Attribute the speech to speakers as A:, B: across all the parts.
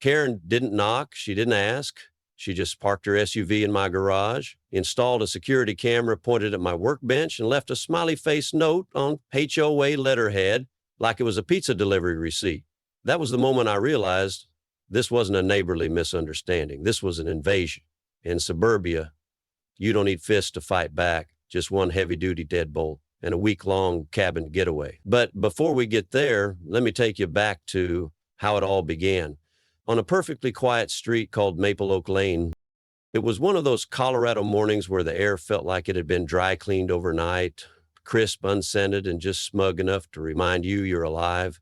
A: Karen didn't knock. She didn't ask. She just parked her SUV in my garage, installed a security camera pointed at my workbench, and left a smiley face note on HOA letterhead like it was a pizza delivery receipt. That was the moment I realized this wasn't a neighborly misunderstanding. This was an invasion. In suburbia, you don't need fists to fight back, just one heavy-duty deadbolt and a week-long cabin getaway. But before we get there, let me take you back to how it all began. On a perfectly quiet street called Maple Oak Lane, it was one of those Colorado mornings where the air felt like it had been dry cleaned overnight, crisp, unscented, and just smug enough to remind you you're alive.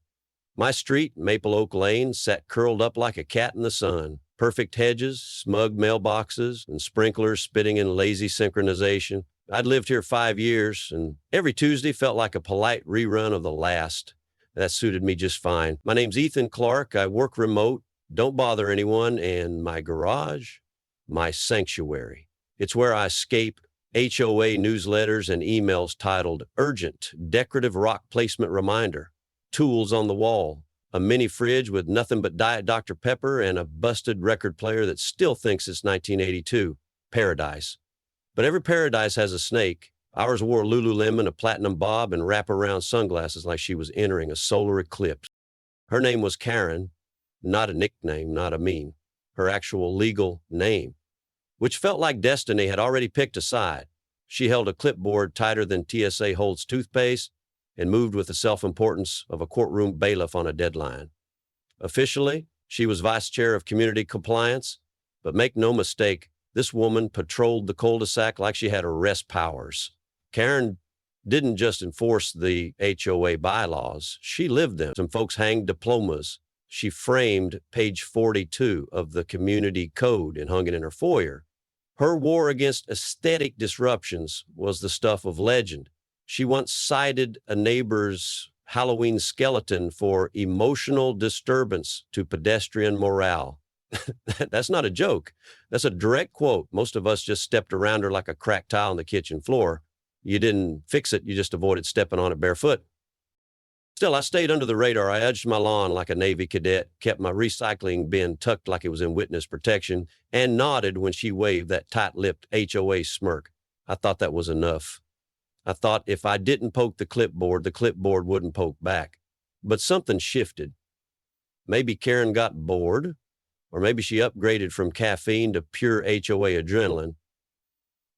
A: My street, Maple Oak Lane, sat curled up like a cat in the sun. Perfect hedges, smug mailboxes, and sprinklers spitting in lazy synchronization. I'd lived here 5 years, and every Tuesday felt like a polite rerun of the last. That suited me just fine. My name's Ethan Clark. I work remote, don't bother anyone, and my garage, my sanctuary. It's where I escape HOA newsletters and emails titled Urgent, Decorative Rock Placement Reminder, Tools on the Wall, a mini fridge with nothing but Diet Dr. Pepper, and a busted record player that still thinks it's 1982. Paradise. But every paradise has a snake. Ours wore Lululemon, a platinum bob, and wraparound sunglasses like she was entering a solar eclipse. Her name was Karen, not a nickname, not a meme. Her actual legal name, which felt like destiny had already picked a side. She held a clipboard tighter than TSA holds toothpaste and moved with the self-importance of a courtroom bailiff on a deadline. Officially, she was vice chair of community compliance, but make no mistake, this woman patrolled the cul-de-sac like she had arrest powers. Karen didn't just enforce the HOA bylaws, she lived them. Some folks hanged diplomas. She framed page 42 of the community code and hung it in her foyer. Her war against aesthetic disruptions was the stuff of legend. She once cited a neighbor's Halloween skeleton for emotional disturbance to pedestrian morale. That's not a joke. That's a direct quote. Most of us just stepped around her like a cracked tile on the kitchen floor. You didn't fix it, you just avoided stepping on it barefoot. Still, I stayed under the radar. I edged my lawn like a Navy cadet, kept my recycling bin tucked like it was in witness protection, and nodded when she waved that tight-lipped HOA smirk. I thought that was enough. I thought if I didn't poke the clipboard wouldn't poke back. But something shifted. Maybe Karen got bored, or maybe she upgraded from caffeine to pure HOA adrenaline.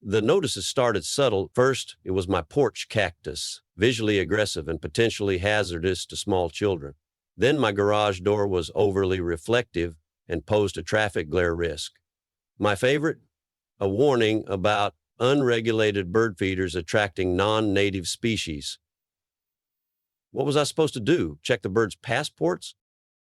A: The notices started subtle. First, it was my porch cactus, visually aggressive and potentially hazardous to small children. Then my garage door was overly reflective and posed a traffic glare risk. My favorite? A warning about unregulated bird feeders attracting non-native species. What was I supposed to do? Check the birds' passports?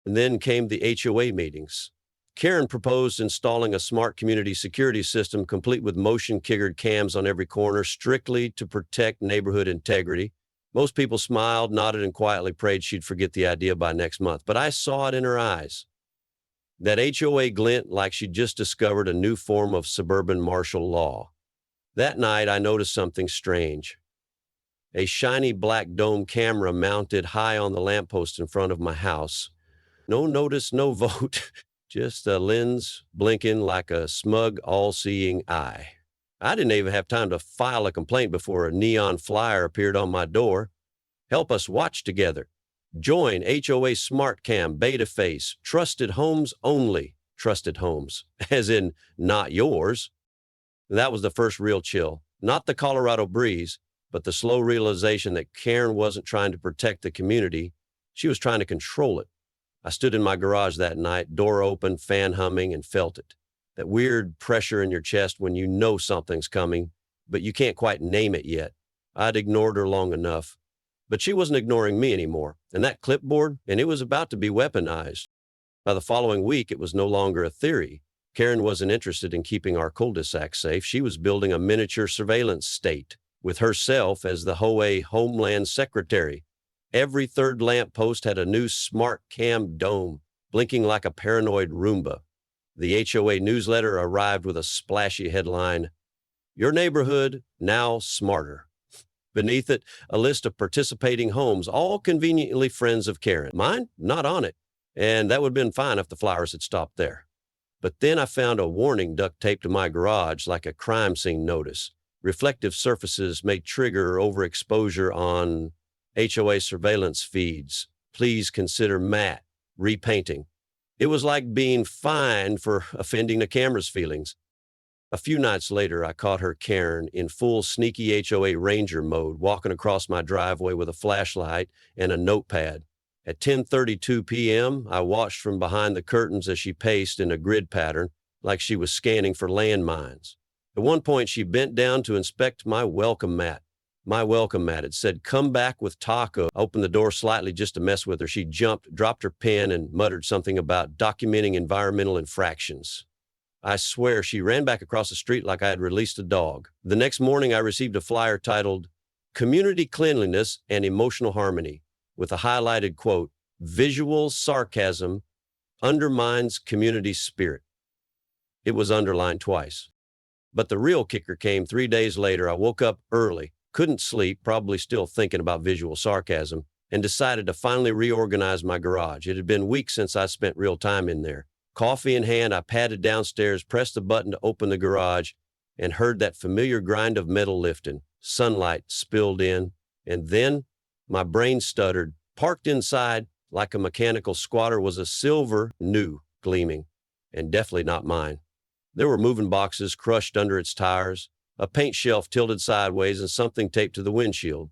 A: And then came the HOA meetings. Karen proposed installing a smart community security system complete with motion-triggered cams on every corner, strictly to protect neighborhood integrity. Most people smiled, nodded, and quietly prayed she'd forget the idea by next month. But I saw it in her eyes. That HOA glint like she'd just discovered a new form of suburban martial law. That night, I noticed something strange. A shiny black dome camera mounted high on the lamppost in front of my house. No notice, no vote. Just a lens blinking like a smug, all-seeing eye. I didn't even have time to file a complaint before a neon flyer appeared on my door. Help us watch together. Join HOA Smart Cam Beta Phase. Trusted homes only. Trusted homes. As in, not yours. That was the first real chill. Not the Colorado breeze, but the slow realization that Karen wasn't trying to protect the community. She was trying to control it. I stood in my garage that night, door open, fan humming, and felt it. That weird pressure in your chest when you know something's coming, but you can't quite name it yet. I'd ignored her long enough. But she wasn't ignoring me anymore. And that clipboard, and it was about to be weaponized. By the following week, it was no longer a theory. Karen wasn't interested in keeping our cul-de-sac safe. She was building a miniature surveillance state, with herself as the HOA Homeland Secretary. Every third lamppost had a new smart cam dome, blinking like a paranoid Roomba. The HOA newsletter arrived with a splashy headline, "Your neighborhood now smarter." Beneath it, a list of participating homes, all conveniently friends of Karen. Mine? Not on it. And that would have been fine if the flowers had stopped there. But then I found a warning duct taped to my garage like a crime scene notice. Reflective surfaces may trigger overexposure on HOA surveillance feeds. Please consider matte repainting. It was like being fined for offending the camera's feelings. A few nights later, I caught her, Karen, in full sneaky HOA ranger mode, walking across my driveway with a flashlight and a notepad. At 10:32 p.m., I watched from behind the curtains as she paced in a grid pattern, like she was scanning for landmines. At one point, she bent down to inspect my welcome mat. My welcome mat. It said, "Come back with taco." I opened the door slightly just to mess with her. She jumped, dropped her pen, and muttered something about documenting environmental infractions. I swear she ran back across the street like I had released a dog. The next morning, I received a flyer titled "Community Cleanliness and Emotional Harmony," with a highlighted quote, "Visual sarcasm undermines community spirit." It was underlined twice. But the real kicker came 3 days later. I woke up early, couldn't sleep, probably still thinking about visual sarcasm, and decided to finally reorganize my garage. It had been weeks since I spent real time in there. Coffee in hand, I padded downstairs, pressed the button to open the garage, and heard that familiar grind of metal lifting. Sunlight spilled in, and then my brain stuttered. Parked inside like a mechanical squatter was a silver new gleaming, and definitely not mine. There were moving boxes crushed under its tires, a paint shelf tilted sideways, and something taped to the windshield.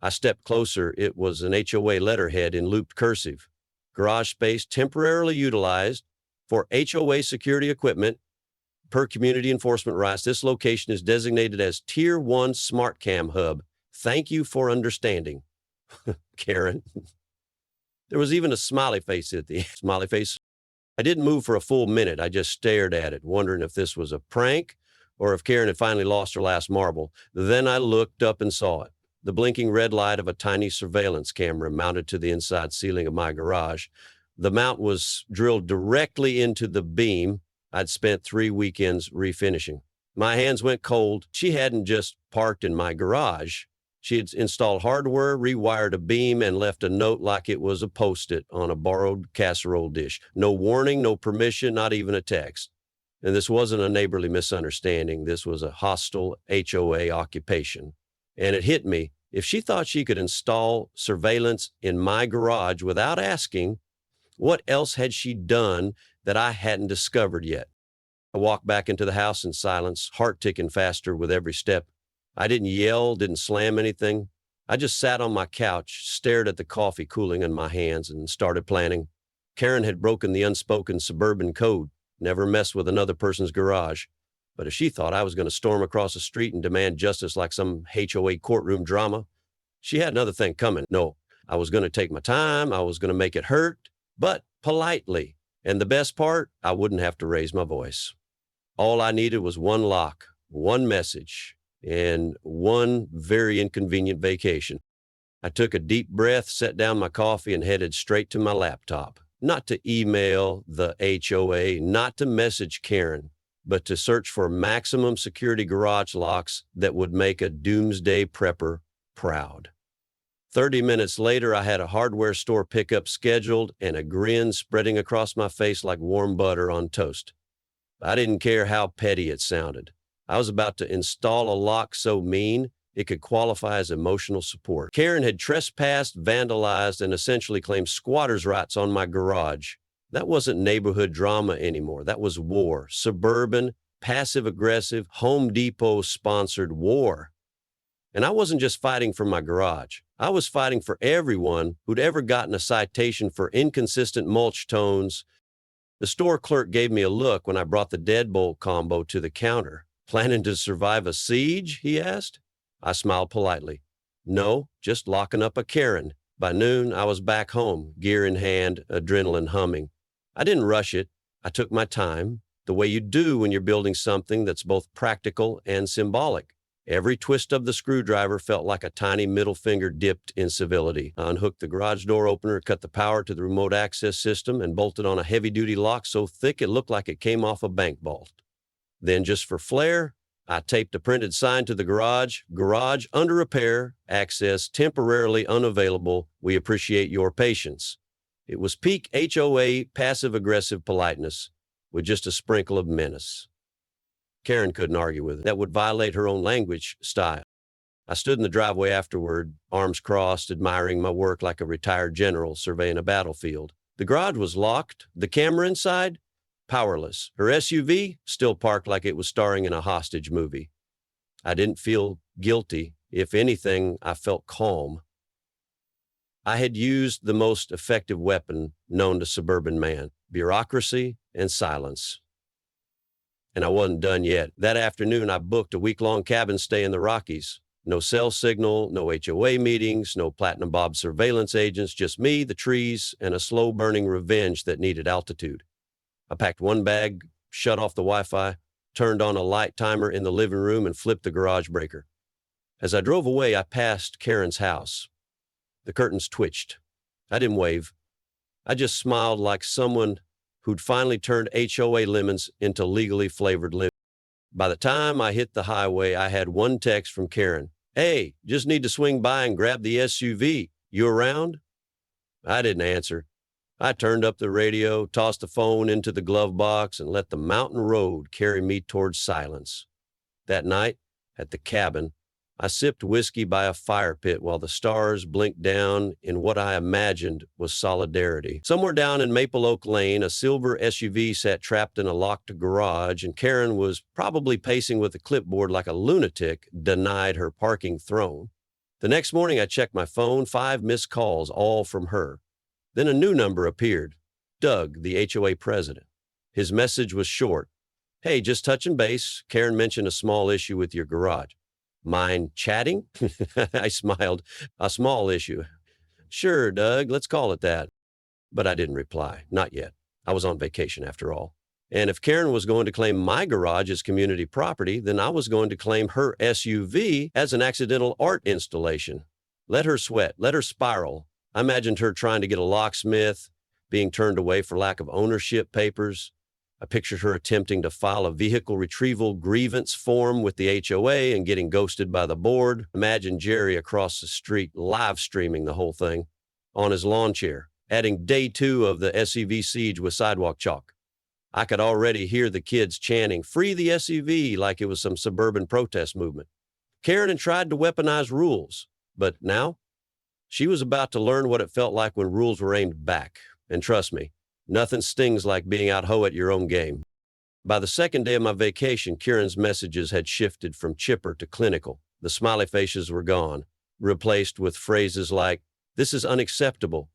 A: I stepped closer. It was an HOA letterhead in looped cursive. Garage space temporarily utilized for HOA security equipment. Per community enforcement rights, this location is designated as Tier 1 Smart Cam Hub. Thank you for understanding. Karen. There was even a smiley face at the smiley face. I didn't move for a full minute. I just stared at it, wondering if this was a prank or if Karen had finally lost her last marble. Then I looked up and saw it. The blinking red light of a tiny surveillance camera mounted to the inside ceiling of my garage. The mount was drilled directly into the beam I'd spent 3 weekends refinishing. My hands went cold. She hadn't just parked in my garage. She had installed hardware, rewired a beam, and left a note like it was a Post-it on a borrowed casserole dish. No warning, no permission, not even a text. And this wasn't a neighborly misunderstanding. This was a hostile HOA occupation. And it hit me. If she thought she could install surveillance in my garage without asking, what else had she done that I hadn't discovered yet? I walked back into the house in silence, heart ticking faster with every step. I didn't yell, didn't slam anything. I just sat on my couch, stared at the coffee cooling in my hands, and started planning. Karen had broken the unspoken suburban code, never mess with another person's garage. But if she thought I was going to storm across the street and demand justice like some HOA courtroom drama, she had another thing coming. No, I was going to take my time. I was going to make it hurt, but politely. And the best part, I wouldn't have to raise my voice. All I needed was one lock, one message, and one very inconvenient vacation. I took a deep breath, set down my coffee, and headed straight to my laptop. Not to email the HOA, not to message Karen, but to search for maximum security garage locks that would make a doomsday prepper proud. 30 minutes later, I had a hardware store pickup scheduled and a grin spreading across my face like warm butter on toast. I didn't care how petty it sounded. I was about to install a lock so mean it could qualify as emotional support. Karen had trespassed, vandalized, and essentially claimed squatters' rights on my garage. That wasn't neighborhood drama anymore. That was war. Suburban, passive-aggressive, Home Depot-sponsored war. And I wasn't just fighting for my garage. I was fighting for everyone who'd ever gotten a citation for inconsistent mulch tones. The store clerk gave me a look when I brought the deadbolt combo to the counter. "Planning to survive a siege?" he asked. I smiled politely. "No, just locking up a Karen." By noon, I was back home, gear in hand, adrenaline humming. I didn't rush it. I took my time, the way you do when you're building something that's both practical and symbolic. Every twist of the screwdriver felt like a tiny middle finger dipped in civility. I unhooked the garage door opener, cut the power to the remote access system, and bolted on a heavy-duty lock so thick it looked like it came off a bank vault. Then, just for flair, I taped a printed sign to the garage under repair, access temporarily unavailable. We appreciate your patience. It was peak HOA passive-aggressive politeness with just a sprinkle of menace. Karen couldn't argue with it. That would violate her own language style. I stood in the driveway afterward, arms crossed, admiring my work like a retired general surveying a battlefield. The garage was locked. The camera inside? Powerless. Her SUV? Still parked like it was starring in a hostage movie. I didn't feel guilty. If anything, I felt calm. I had used the most effective weapon known to suburban man: bureaucracy and silence. And I wasn't done yet. That afternoon, I booked a week-long cabin stay in the Rockies. No cell signal, no HOA meetings, no Platinum Bob surveillance agents, just me, the trees, and a slow-burning revenge that needed altitude. I packed one bag, shut off the Wi-Fi, turned on a light timer in the living room, and flipped the garage breaker. As I drove away, I passed Karen's house. The curtains twitched. I didn't wave. I just smiled like someone who'd finally turned HOA lemons into legally flavored lemons. By the time I hit the highway, I had one text from Karen. "Hey, just need to swing by and grab the SUV. You around?" I didn't answer. I turned up the radio, tossed the phone into the glove box, and let the mountain road carry me towards silence. That night, at the cabin, I sipped whiskey by a fire pit while the stars blinked down in what I imagined was solidarity. Somewhere down in Maple Oak Lane, a silver SUV sat trapped in a locked garage, and Karen was probably pacing with a clipboard like a lunatic, denied her parking throne. The next morning, I checked my phone, 5 missed calls, all from her. Then a new number appeared, Doug, the HOA president. His message was short. "Hey, just touching base. Karen mentioned a small issue with your garage." "Mind chatting?" I smiled. "A small issue. Sure, Doug, let's call it that." But I didn't reply. Not yet. I was on vacation after all. And if Karen was going to claim my garage as community property, then I was going to claim her SUV as an accidental art installation. Let her sweat. Let her spiral. I imagined her trying to get a locksmith, being turned away for lack of ownership papers. I pictured her attempting to file a vehicle retrieval grievance form with the HOA and getting ghosted by the board. Imagine Jerry across the street live streaming the whole thing on his lawn chair, adding day 2 of the SUV siege with sidewalk chalk. I could already hear the kids chanting, "Free the SUV," like it was some suburban protest movement. Karen had tried to weaponize rules, but now she was about to learn what it felt like when rules were aimed back. And trust me, nothing stings like being out-HOA'd your own game. By the second day of my vacation, Karen's messages had shifted from chipper to clinical. The smiley faces were gone, replaced with phrases like, "This is unacceptable,"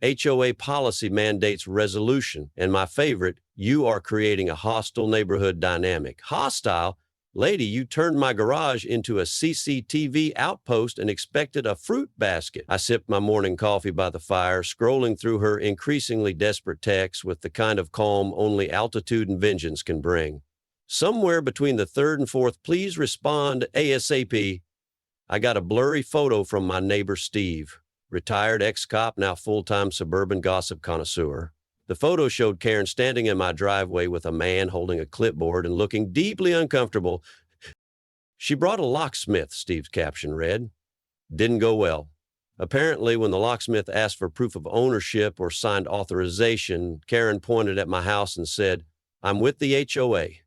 A: "HOA policy mandates resolution," and my favorite, "You are creating a hostile neighborhood dynamic." Hostile? Lady, you turned my garage into a CCTV outpost and expected a fruit basket. I sipped my morning coffee by the fire, scrolling through her increasingly desperate texts with the kind of calm only altitude and vengeance can bring. Somewhere between the 3rd and 4th, "Please respond ASAP," I got a blurry photo from my neighbor Steve, retired ex-cop, now full-time suburban gossip connoisseur. The photo showed Karen standing in my driveway with a man holding a clipboard and looking deeply uncomfortable. "She brought a locksmith," Steve's caption read. Didn't go well. Apparently, when the locksmith asked for proof of ownership or signed authorization, Karen pointed at my house and said, "I'm with the HOA."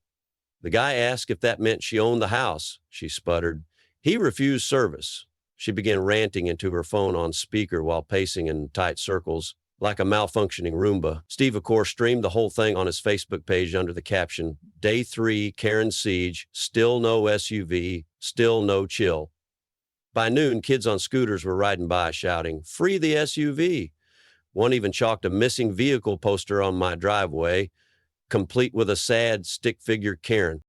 A: The guy asked if that meant she owned the house. She sputtered. He refused service. She began ranting into her phone on speaker while pacing in tight circles like a malfunctioning Roomba. Steve, of course, streamed the whole thing on his Facebook page under the caption, "Day 3, Karen Siege, still no SUV, still no chill." By noon, kids on scooters were riding by shouting, "Free the SUV." One even chalked a missing vehicle poster on my driveway, complete with a sad stick figure Karen.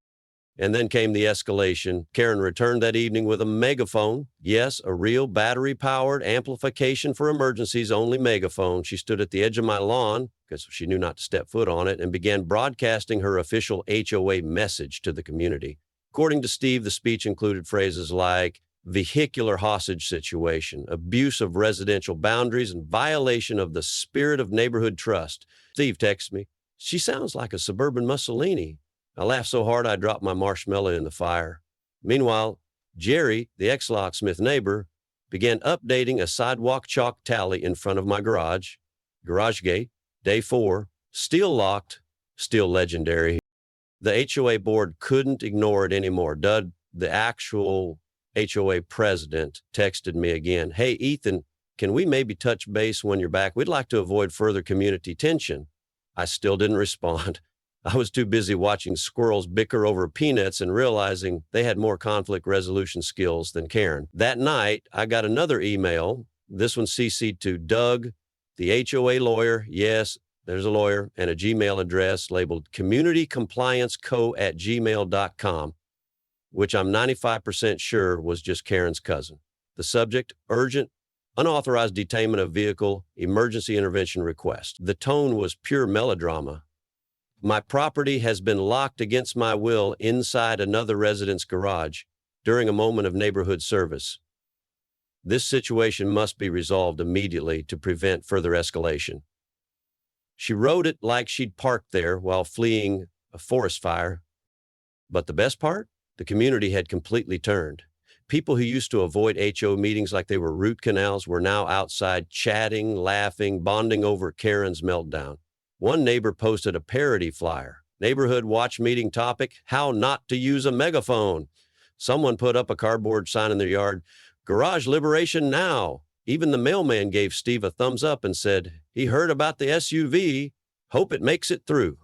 A: And then came the escalation. Karen returned that evening with a megaphone. Yes, a real battery-powered amplification for emergencies only megaphone. She stood at the edge of my lawn, because she knew not to step foot on it, and began broadcasting her official HOA message to the community. According to Steve, the speech included phrases like vehicular hostage situation, abuse of residential boundaries, and violation of the spirit of neighborhood trust. Steve texted me, "She sounds like a suburban Mussolini." I laughed so hard I dropped my marshmallow in the fire. Meanwhile, Jerry, the ex-locksmith neighbor, began updating a sidewalk chalk tally in front of my garage. Garage gate, day 4, still locked, still legendary. The HOA board couldn't ignore it anymore. Doug, the actual HOA president, texted me again. Hey, Ethan, can we maybe touch base when you're back? We'd like to avoid further community tension. I still didn't respond. I was too busy watching squirrels bicker over peanuts and realizing they had more conflict resolution skills than Karen. That night, I got another email. This one CC'd to Doug, the HOA lawyer. Yes, there's a lawyer, and a Gmail address labeled communitycomplianceco@gmail.com, which I'm 95% sure was just Karen's cousin. The subject, urgent, unauthorized detainment of vehicle, emergency intervention request. The tone was pure melodrama. My property has been locked against my will inside another resident's garage during a moment of neighborhood service. This situation must be resolved immediately to prevent further escalation. She wrote it like she'd parked there while fleeing a forest fire. But the best part? The community had completely turned. People who used to avoid HO meetings like they were root canals were now outside chatting, laughing, bonding over Karen's meltdown. One neighbor posted a parody flyer. Neighborhood watch meeting topic, how not to use a megaphone. Someone put up a cardboard sign in their yard, garage liberation now. Even the mailman gave Steve a thumbs up and said, he heard about the SUV, hope it makes it through.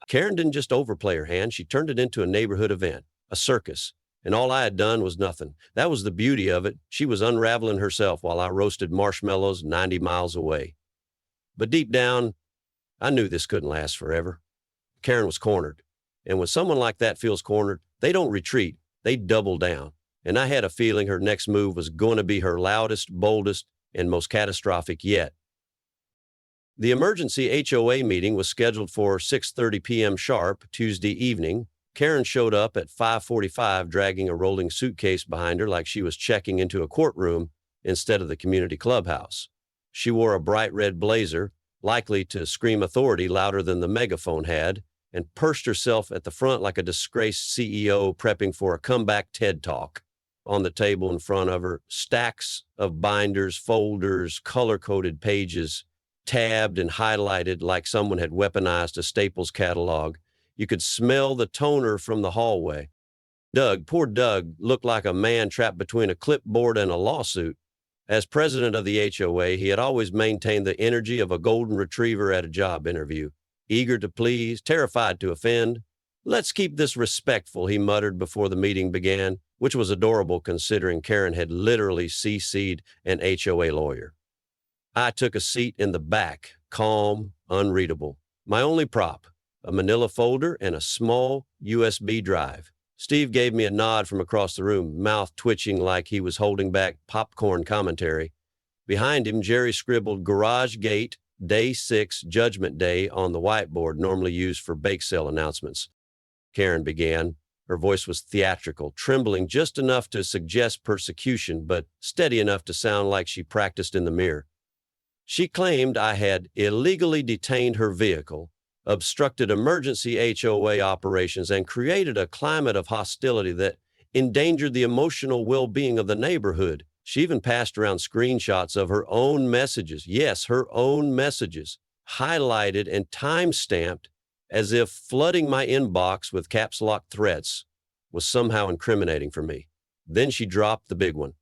A: Karen didn't just overplay her hand, she turned it into a neighborhood event, a circus. And all I had done was nothing. That was the beauty of it. She was unraveling herself while I roasted marshmallows 90 miles away. But deep down, I knew this couldn't last forever. Karen was cornered. And when someone like that feels cornered, they don't retreat, they double down. And I had a feeling her next move was going to be her loudest, boldest, and most catastrophic yet. The emergency HOA meeting was scheduled for 6:30 p.m. sharp Tuesday evening. Karen showed up at 5:45 dragging a rolling suitcase behind her like she was checking into a courtroom instead of the community clubhouse. She wore a bright red blazer, likely to scream authority louder than the megaphone had, and perched herself at the front like a disgraced CEO prepping for a comeback TED Talk. On the table in front of her, stacks of binders, folders, color-coded pages, tabbed and highlighted like someone had weaponized a Staples catalog. You could smell the toner from the hallway. Doug, poor Doug, looked like a man trapped between a clipboard and a lawsuit. As president of the HOA, he had always maintained the energy of a golden retriever at a job interview, eager to please, terrified to offend. Let's keep this respectful, he muttered before the meeting began, which was adorable considering Karen had literally CC'd an HOA lawyer. I took a seat in the back, calm, unreadable. My only prop, a manila folder and a small USB drive. Steve gave me a nod from across the room, mouth twitching like he was holding back popcorn commentary. Behind him, Jerry scribbled Garage Gate, Day 6, Judgment Day on the whiteboard normally used for bake sale announcements. Karen began. Her voice was theatrical, trembling just enough to suggest persecution, but steady enough to sound like she practiced in the mirror. She claimed I had illegally detained her vehicle, obstructed emergency HOA operations, and created a climate of hostility that endangered the emotional well-being of the neighborhood. She even passed around screenshots of her own messages, yes, her own messages, highlighted and time-stamped as if flooding my inbox with caps lock threats was somehow incriminating for me. Then she dropped the big one,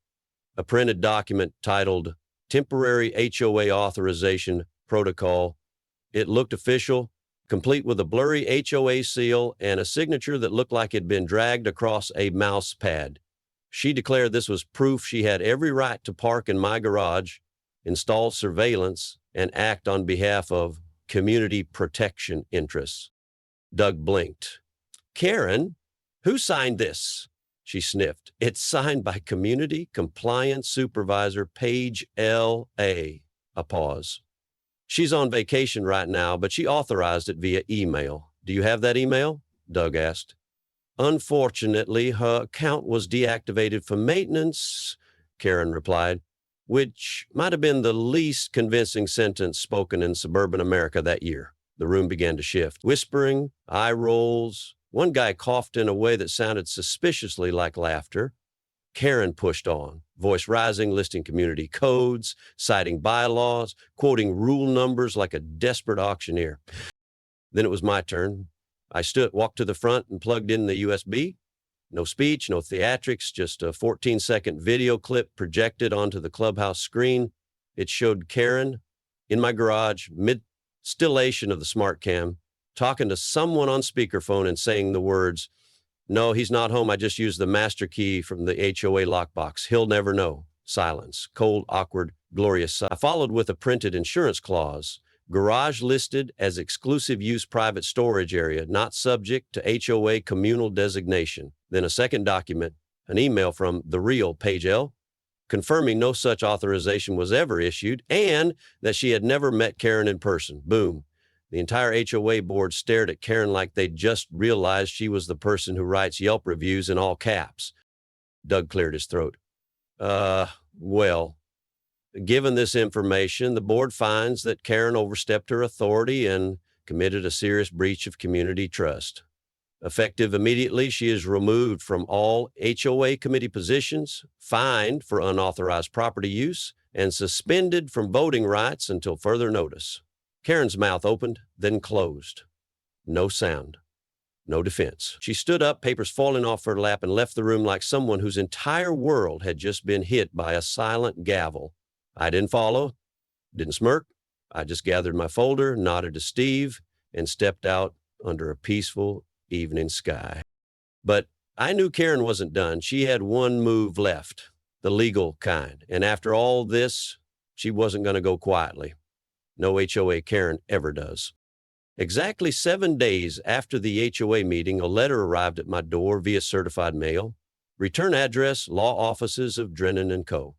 A: a printed document titled Temporary HOA Authorization Protocol. It looked official, complete with a blurry HOA seal and a signature that looked like it'd been dragged across a mouse pad. She declared this was proof she had every right to park in my garage, install surveillance, and act on behalf of community protection interests. Doug blinked. Karen, who signed this? She sniffed. It's signed by Community Compliance Supervisor Paige L.A. A pause. She's on vacation right now, but she authorized it via email. Do you have that email? Doug asked. Unfortunately, her account was deactivated for maintenance, Karen replied, which might have been the least convincing sentence spoken in suburban America that year. The room began to shift. Whispering, eye rolls. One guy coughed in a way that sounded suspiciously like laughter. Karen pushed on, voice rising, listing community codes, citing bylaws, quoting rule numbers like a desperate auctioneer. Then it was my turn. I walked to the front and plugged in the USB. No speech, no theatrics, just a 14-second video clip projected onto the clubhouse screen. It showed Karen in my garage, mid-stillation of the smart cam, talking to someone on speakerphone and saying the words, "No, he's not home. I just used the master key from the HOA lockbox. He'll never know." Silence. Cold, awkward, glorious. I followed with a printed insurance clause. Garage listed as exclusive use private storage area, not subject to HOA communal designation. Then a second document, an email from the real Page L, confirming no such authorization was ever issued and that she had never met Karen in person. Boom. The entire HOA board stared at Karen like they'd just realized she was the person who writes Yelp reviews in all caps. Doug cleared his throat. Well, given this information, the board finds that Karen overstepped her authority and committed a serious breach of community trust. Effective immediately, she is removed from all HOA committee positions, fined for unauthorized property use, and suspended from voting rights until further notice. Karen's mouth opened, then closed. No sound. No defense. She stood up, papers falling off her lap, and left the room like someone whose entire world had just been hit by a silent gavel. I didn't follow, didn't smirk. I just gathered my folder, nodded to Steve, and stepped out under a peaceful evening sky. But I knew Karen wasn't done. She had one move left, the legal kind. And after all this, she wasn't going to go quietly. No HOA Karen ever does. Exactly 7 days after the HOA meeting, a letter arrived at my door via certified mail. Return address, law offices of Drennan & Co.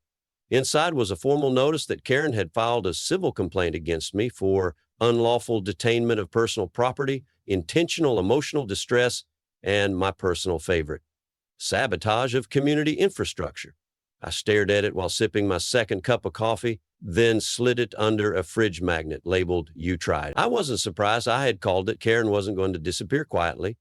A: Inside was a formal notice that Karen had filed a civil complaint against me for unlawful detainment of personal property, intentional emotional distress, and my personal favorite, sabotage of community infrastructure. I stared at it while sipping my second cup of coffee, then slid it under a fridge magnet labeled "You Tried." I wasn't surprised. I had called it. Karen wasn't going to disappear quietly.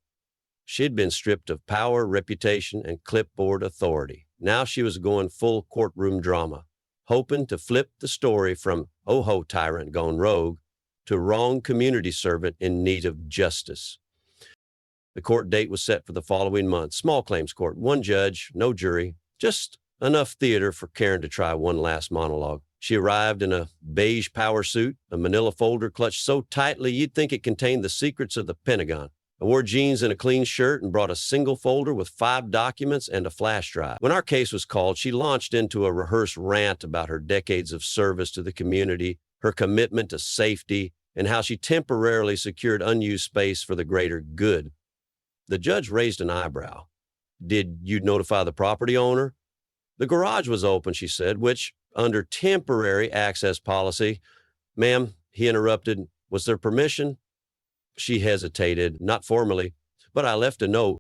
A: She'd been stripped of power, reputation, and clipboard authority. Now she was going full courtroom drama, hoping to flip the story from oh-ho tyrant gone rogue to wrong community servant in need of justice. The court date was set for the following month. Small claims court, one judge, no jury, just enough theater for Karen to try one last monologue. She arrived in a beige power suit, a manila folder clutched so tightly you'd think it contained the secrets of the Pentagon. I wore jeans and a clean shirt and brought a single folder with 5 documents and a flash drive. When our case was called, she launched into a rehearsed rant about her decades of service to the community, her commitment to safety, and how she temporarily secured unused space for the greater good. The judge raised an eyebrow. "Did you notify the property owner?" "The garage was open," she said, "which, under temporary access policy—" "Ma'am," he interrupted, "was there permission?" She hesitated, "Not formally, but I left a note."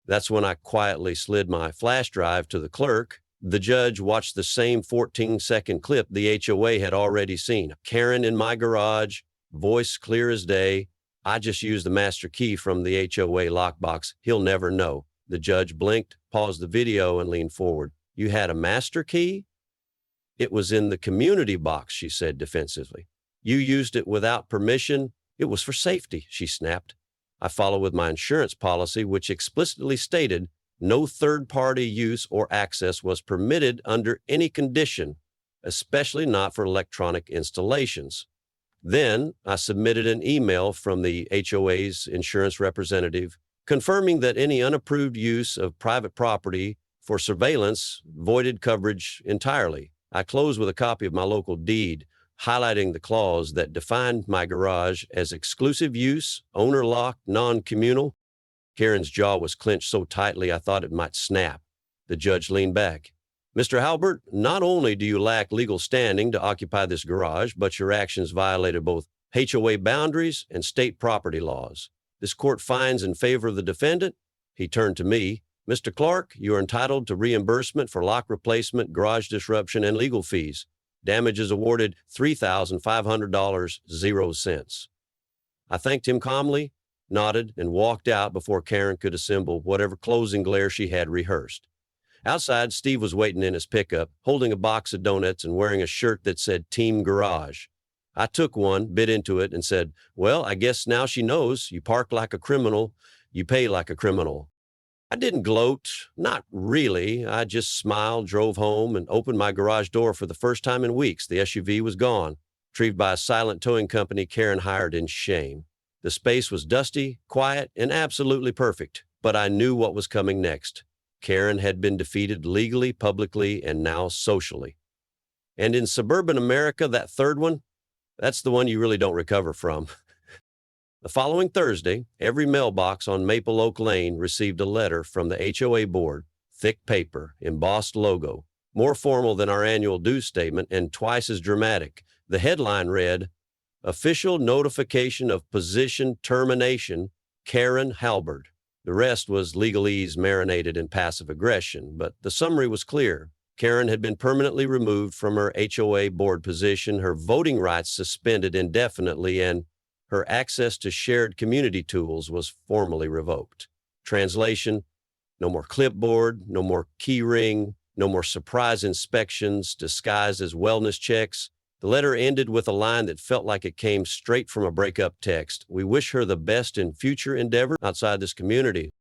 A: That's when I quietly slid my flash drive to the clerk. The judge watched the same 14-second clip the HOA had already seen. Karen in my garage, voice clear as day. "I just used the master key from the HOA lockbox. He'll never know." The judge blinked, paused the video, and leaned forward. "You had a master key?" "It was in the community box," she said defensively. "You used it without permission." "It was for safety," she snapped. "I follow with my insurance policy, which explicitly stated no third-party use or access was permitted under any condition, especially not for electronic installations." Then I submitted an email from the HOA's insurance representative confirming that any unapproved use of private property for surveillance voided coverage entirely. I closed with a copy of my local deed, highlighting the clause that defined my garage as exclusive use, owner-locked, non-communal. Karen's jaw was clenched so tightly I thought it might snap. The judge leaned back. "Mr. Halbert, not only do you lack legal standing to occupy this garage, but your actions violated both HOA boundaries and state property laws. This court finds in favor of the defendant." He turned to me. "Mr. Clark, you are entitled to reimbursement for lock replacement, garage disruption, and legal fees. Damages awarded $3,500, 0 cents. I thanked him calmly, nodded, and walked out before Karen could assemble whatever closing glare she had rehearsed. Outside, Steve was waiting in his pickup, holding a box of donuts and wearing a shirt that said Team Garage. I took one, bit into it, and said, "Well, I guess now she knows you park like a criminal, you pay like a criminal." I didn't gloat, not really. I just smiled, drove home, and opened my garage door for the first time in weeks. The SUV was gone, retrieved by a silent towing company Karen hired in shame. The space was dusty, quiet, and absolutely perfect, but I knew what was coming next. Karen had been defeated legally, publicly, and now socially. And in suburban America, that third one, that's the one you really don't recover from. The following Thursday, every mailbox on Maple Oak Lane received a letter from the HOA board, thick paper, embossed logo, more formal than our annual dues statement and twice as dramatic. The headline read, "Official Notification of Position Termination, Karen Halberd." The rest was legalese marinated in passive aggression, but the summary was clear. Karen had been permanently removed from her HOA board position, her voting rights suspended indefinitely, and her access to shared community tools was formally revoked. Translation: no more clipboard, no more key ring, no more surprise inspections disguised as wellness checks. The letter ended with a line that felt like it came straight from a breakup text. "We wish her the best in future endeavors outside this community."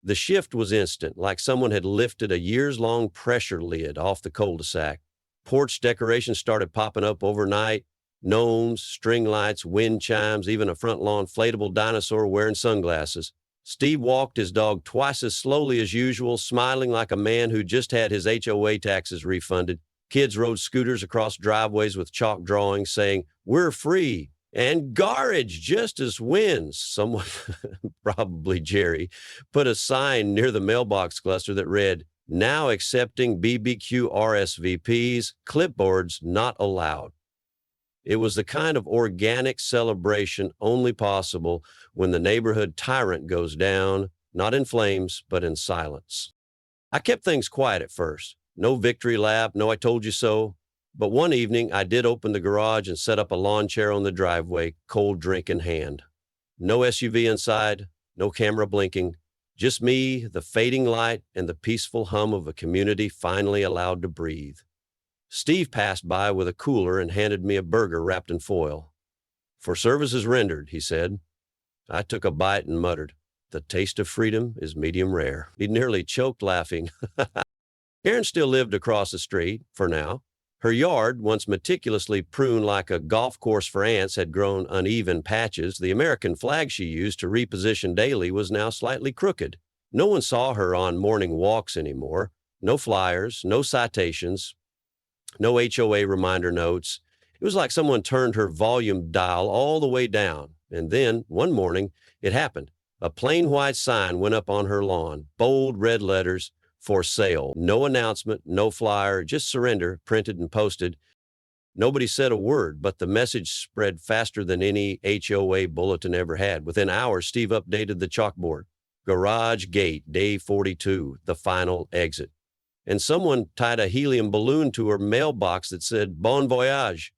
A: The shift was instant, like someone had lifted a years-long pressure lid off the cul-de-sac. Porch decorations started popping up overnight. Gnomes, string lights, wind chimes, even a front lawn inflatable dinosaur wearing sunglasses. Steve walked his dog twice as slowly as usual, smiling like a man who just had his HOA taxes refunded. Kids rode scooters across driveways with chalk drawings saying, "We're free," and "Garage Justice wins." Someone, probably Jerry, put a sign near the mailbox cluster that read, "Now accepting BBQ RSVPs, clipboards not allowed." It was the kind of organic celebration only possible when the neighborhood tyrant goes down, not in flames, but in silence. I kept things quiet at first. No victory lap, no "I told you so." But one evening, I did open the garage and set up a lawn chair on the driveway, cold drink in hand. No SUV inside, no camera blinking, just me, the fading light, and the peaceful hum of a community finally allowed to breathe. Steve passed by with a cooler and handed me a burger wrapped in foil. "For services rendered," he said. I took a bite and muttered, "The taste of freedom is medium rare." He nearly choked laughing. Karen still lived across the street, for now. Her yard, once meticulously pruned like a golf course for ants, had grown uneven patches. The American flag she used to reposition daily was now slightly crooked. No one saw her on morning walks anymore. No flyers, no citations, no HOA reminder notes. It was like someone turned her volume dial all the way down. And then, one morning, it happened. A plain white sign went up on her lawn, bold red letters, "For sale." No announcement, no flyer, just surrender, printed and posted. Nobody said a word, but the message spread faster than any HOA bulletin ever had. Within hours, Steve updated the chalkboard. "Garage gate, day 42, the final exit." And someone tied a helium balloon to her mailbox that said, "Bon voyage."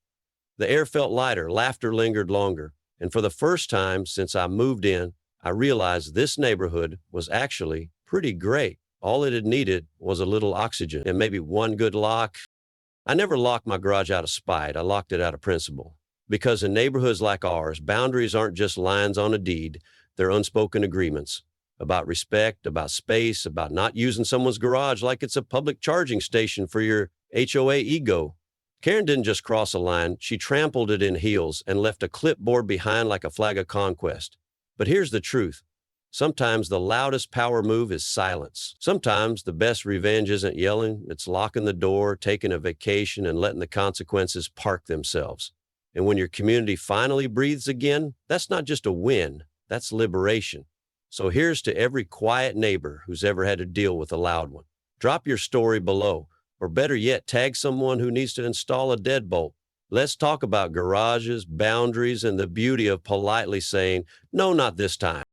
A: The air felt lighter, laughter lingered longer, and for the first time since I moved in, I realized this neighborhood was actually pretty great. All it had needed was a little oxygen and maybe one good lock. I never locked my garage out of spite. I locked it out of principle. Because in neighborhoods like ours, boundaries aren't just lines on a deed, they're unspoken agreements. About respect, about space, about not using someone's garage like it's a public charging station for your HOA ego. Karen didn't just cross a line, she trampled it in heels and left a clipboard behind like a flag of conquest. But here's the truth. Sometimes the loudest power move is silence. Sometimes the best revenge isn't yelling, it's locking the door, taking a vacation, and letting the consequences park themselves. And when your community finally breathes again, that's not just a win, that's liberation. So here's to every quiet neighbor who's ever had to deal with a loud one. Drop your story below, or better yet, tag someone who needs to install a deadbolt. Let's talk about garages, boundaries, and the beauty of politely saying, "No, not this time."